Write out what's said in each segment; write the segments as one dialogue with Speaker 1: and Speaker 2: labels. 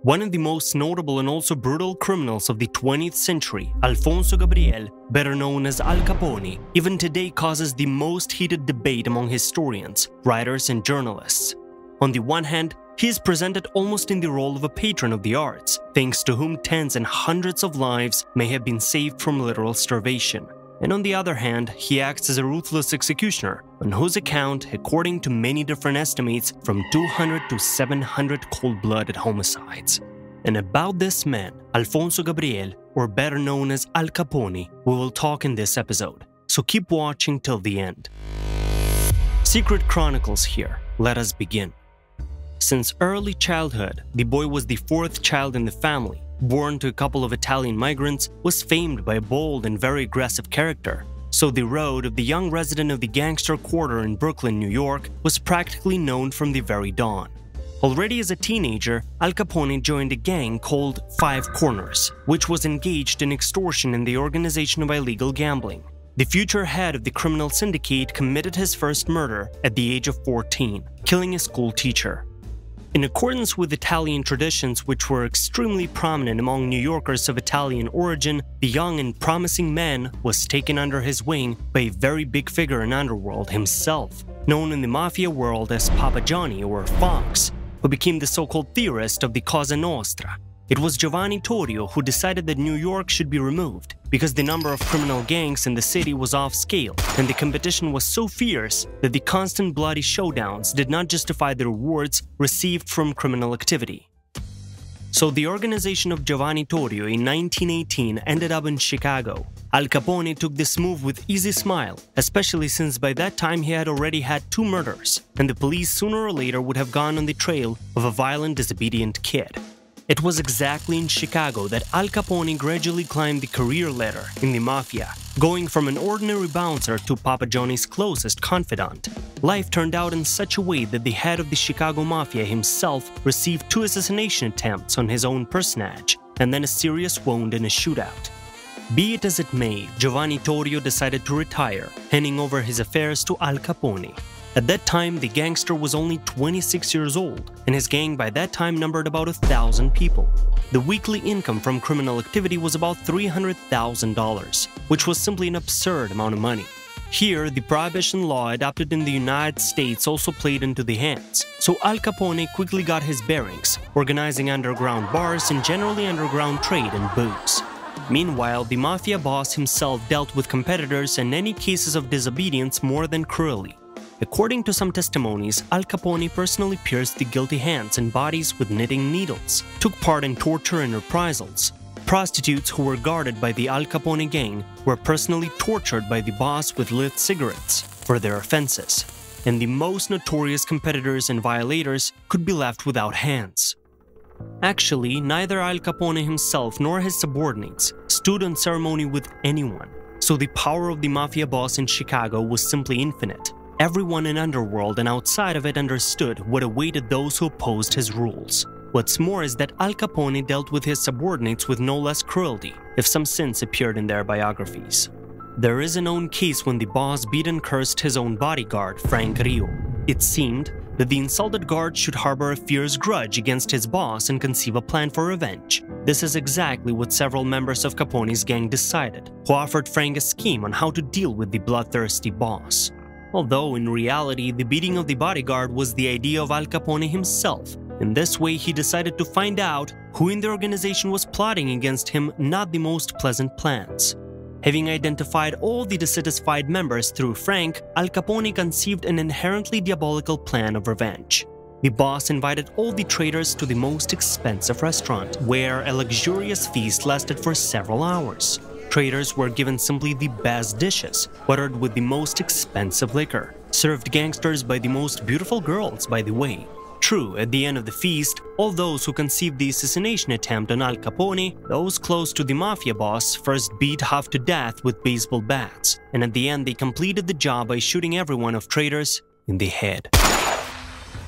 Speaker 1: One of the most notable and also brutal criminals of the 20th century, Alfonso Gabriel, better known as Al Capone, even today causes the most heated debate among historians, writers, and journalists. On the one hand, he is presented almost in the role of a patron of the arts, thanks to whom tens and hundreds of lives may have been saved from literal starvation. And on the other hand, he acts as a ruthless executioner, on whose account, according to many different estimates, from 200 to 700 cold-blooded homicides. And about this man, Alfonso Gabriel, or better known as Al Capone, we will talk in this episode, so keep watching till the end. Secret Chronicles here, let us begin. Since early childhood, the boy was the fourth child in the family. Born to a couple of Italian migrants, was famed by a bold and very aggressive character. So the road of the young resident of the gangster quarter in Brooklyn, New York, was practically known from the very dawn. Already as a teenager, Al Capone joined a gang called Five Corners, which was engaged in extortion and the organization of illegal gambling. The future head of the criminal syndicate committed his first murder at the age of 14, killing a school teacher. In accordance with Italian traditions, which were extremely prominent among New Yorkers of Italian origin, the young and promising man was taken under his wing by a very big figure in underworld himself, known in the mafia world as Papa Johnny or Fox, who became the so-called theorist of the Cosa Nostra. It was Giovanni Torrio who decided that New York should be removed because the number of criminal gangs in the city was off scale and the competition was so fierce that the constant bloody showdowns did not justify the rewards received from criminal activity. So the organization of Giovanni Torrio in 1918 ended up in Chicago. Al Capone took this move with easy smile, especially since by that time he had already had 2 murders, and the police sooner or later would have gone on the trail of a violent, disobedient kid. It was exactly in Chicago that Al Capone gradually climbed the career ladder in the mafia, going from an ordinary bouncer to Papa Johnny's closest confidant. Life turned out in such a way that the head of the Chicago Mafia himself received 2 assassination attempts on his own personage, and then a serious wound in a shootout. Be it as it may, Giovanni Torrio decided to retire, handing over his affairs to Al Capone. At that time, the gangster was only 26 years old, and his gang by that time numbered about 1,000 people. The weekly income from criminal activity was about $300,000, which was simply an absurd amount of money. Here, the prohibition law adopted in the United States also played into the hands, so Al Capone quickly got his bearings, organizing underground bars and generally underground trade in booze. Meanwhile, the mafia boss himself dealt with competitors and any cases of disobedience more than cruelly. According to some testimonies, Al Capone personally pierced the guilty hands and bodies with knitting needles, took part in torture and reprisals. Prostitutes who were guarded by the Al Capone gang were personally tortured by the boss with lit cigarettes for their offenses, and the most notorious competitors and violators could be left without hands. Actually, neither Al Capone himself nor his subordinates stood on ceremony with anyone, so the power of the mafia boss in Chicago was simply infinite. Everyone in underworld and outside of it understood what awaited those who opposed his rules. What's more is that Al Capone dealt with his subordinates with no less cruelty, if some sins appeared in their biographies. There is a known case when the boss beat and cursed his own bodyguard, Frank Rio. It seemed that the insulted guard should harbor a fierce grudge against his boss and conceive a plan for revenge. This is exactly what several members of Capone's gang decided, who offered Frank a scheme on how to deal with the bloodthirsty boss. Although in reality, the beating of the bodyguard was the idea of Al Capone himself. In this way, he decided to find out who in the organization was plotting against him not the most pleasant plans. Having identified all the dissatisfied members through Frank, Al Capone conceived an inherently diabolical plan of revenge. The boss invited all the traitors to the most expensive restaurant, where a luxurious feast lasted for several hours. Traitors were given simply the best dishes, watered with the most expensive liquor, served gangsters by the most beautiful girls, by the way. True, at the end of the feast, all those who conceived the assassination attempt on Al Capone, those close to the mafia boss, first beat half to death with baseball bats, and at the end they completed the job by shooting everyone of traitors in the head.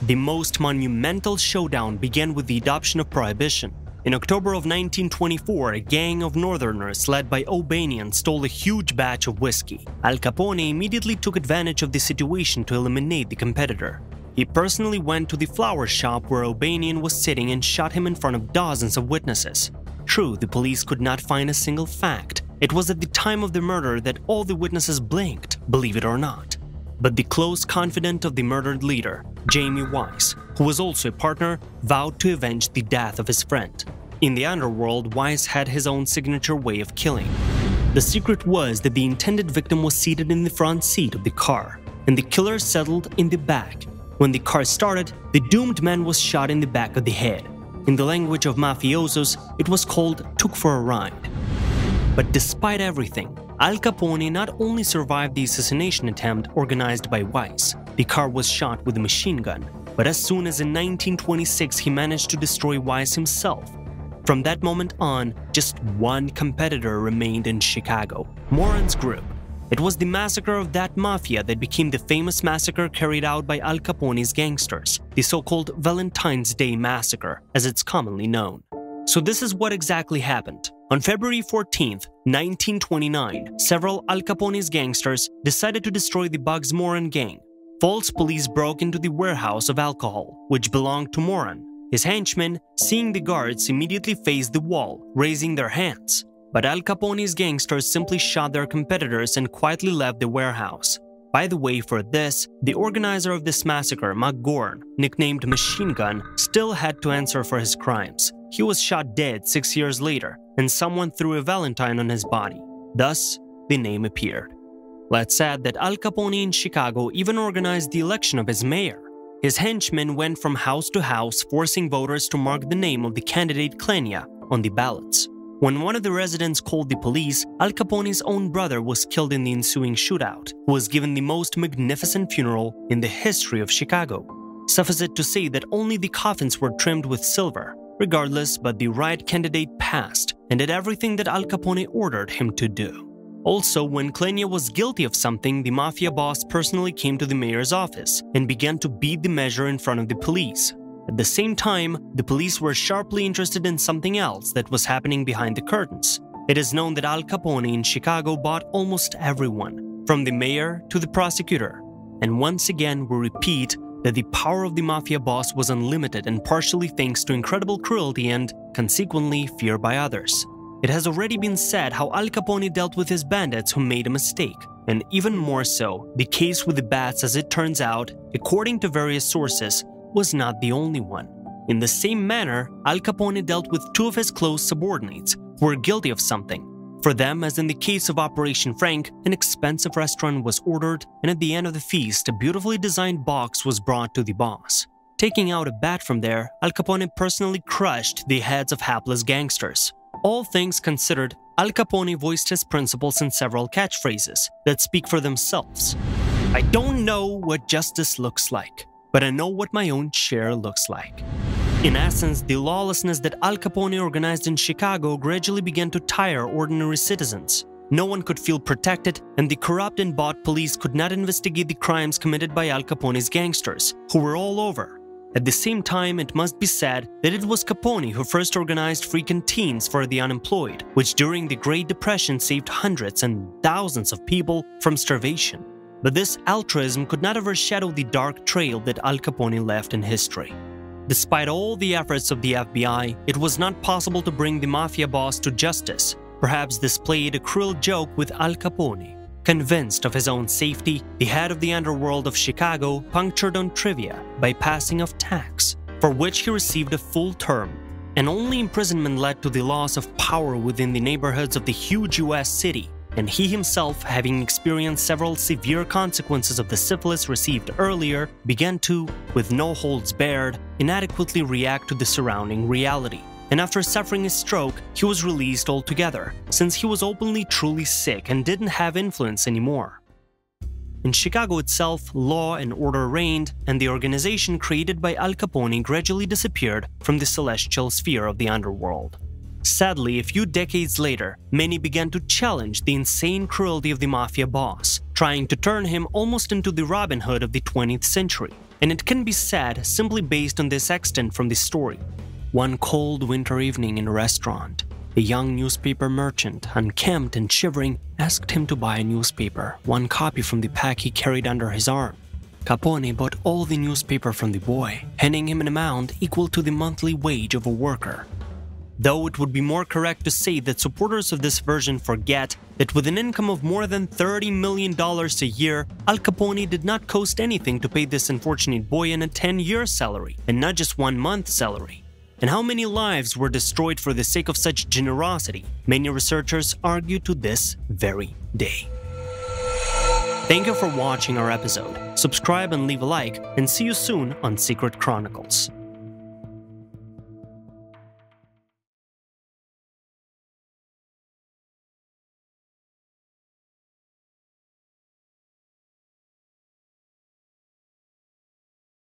Speaker 1: The most monumental showdown began with the adoption of prohibition. In October of 1924, a gang of northerners led by O'Banian stole a huge batch of whiskey. Al Capone immediately took advantage of the situation to eliminate the competitor. He personally went to the flower shop where O'Banian was sitting and shot him in front of dozens of witnesses. True, the police could not find a single fact. It was at the time of the murder that all the witnesses blinked, believe it or not. But the close confidant of the murdered leader, Jamie Weiss, who was also a partner, vowed to avenge the death of his friend. In the underworld, Weiss had his own signature way of killing. The secret was that the intended victim was seated in the front seat of the car, and the killer settled in the back. When the car started, the doomed man was shot in the back of the head. In the language of mafiosos, it was called "took for a ride." But despite everything, Al Capone not only survived the assassination attempt organized by Weiss, the car was shot with a machine gun, but as soon as in 1926 he managed to destroy Weiss himself. From that moment on, just one competitor remained in Chicago, Moran's group. It was the massacre of that mafia that became the famous massacre carried out by Al Capone's gangsters, the so-called Valentine's Day Massacre, as it's commonly known. So this is what exactly happened. On February 14, 1929, several Al Capone's gangsters decided to destroy the Bugs Moran gang. False police broke into the warehouse of alcohol, which belonged to Moran. His henchmen, seeing the guards, immediately faced the wall, raising their hands. But Al Capone's gangsters simply shot their competitors and quietly left the warehouse. By the way, for this, the organizer of this massacre, McGorn, nicknamed Machine Gun, still had to answer for his crimes. He was shot dead 6 years later, and someone threw a valentine on his body. Thus, the name appeared. Let's add that Al Capone in Chicago even organized the election of his mayor. His henchmen went from house to house, forcing voters to mark the name of the candidate Klenia on the ballots. When one of the residents called the police, Al Capone's own brother was killed in the ensuing shootout, who was given the most magnificent funeral in the history of Chicago. Suffice it to say that only the coffins were trimmed with silver. Regardless, but the right candidate passed and did everything that Al Capone ordered him to do. Also, when Klenia was guilty of something, the mafia boss personally came to the mayor's office and began to beat the measure in front of the police. At the same time, the police were sharply interested in something else that was happening behind the curtains. It is known that Al Capone in Chicago bought almost everyone, from the mayor to the prosecutor. And once again, we repeat that the power of the mafia boss was unlimited and partially thanks to incredible cruelty and, consequently, fear by others. It has already been said how Al Capone dealt with his bandits who made a mistake, and even more so, the case with the bats, as it turns out, according to various sources, was not the only one. In the same manner, Al Capone dealt with two of his close subordinates who were guilty of something. For them, as in the case of Operation Frank, an expensive restaurant was ordered, and at the end of the feast, a beautifully designed box was brought to the boss. Taking out a bat from there, Al Capone personally crushed the heads of hapless gangsters. All things considered, Al Capone voiced his principles in several catchphrases that speak for themselves. I don't know what justice looks like, but I know what my own chair looks like. In essence, the lawlessness that Al Capone organized in Chicago gradually began to tire ordinary citizens. No one could feel protected, and the corrupt and bought police could not investigate the crimes committed by Al Capone's gangsters, who were all over. At the same time, it must be said that it was Capone who first organized free canteens for the unemployed, which during the Great Depression saved hundreds and thousands of people from starvation. But this altruism could not overshadow the dark trail that Al Capone left in history. Despite all the efforts of the FBI, it was not possible to bring the mafia boss to justice. Perhaps this played a cruel joke with Al Capone. Convinced of his own safety, the head of the underworld of Chicago punctured on trivia by passing off tax, for which he received a full term. And only imprisonment led to the loss of power within the neighborhoods of the huge US city, and he himself, having experienced several severe consequences of the syphilis received earlier, began to, with no holds barred, inadequately react to the surrounding reality. And after suffering a stroke, he was released altogether, since he was openly truly sick and didn't have influence anymore. In Chicago itself, law and order reigned, and the organization created by Al Capone gradually disappeared from the celestial sphere of the underworld. Sadly, a few decades later, many began to challenge the insane cruelty of the mafia boss, trying to turn him almost into the Robin Hood of the 20th century. And it can be said simply based on this extent from the story. One cold winter evening in a restaurant, a young newspaper merchant, unkempt and shivering, asked him to buy a newspaper, one copy from the pack he carried under his arm. Capone bought all the newspaper from the boy, handing him an amount equal to the monthly wage of a worker. Though it would be more correct to say that supporters of this version forget that with an income of more than $30 million a year, Al Capone did not cost anything to pay this unfortunate boy a 10-year salary, and not just 1 month's salary. And how many lives were destroyed for the sake of such generosity? Many researchers argue to this very day. Thank you for watching our episode. Subscribe and leave a like, and see you soon on Secret Chronicles.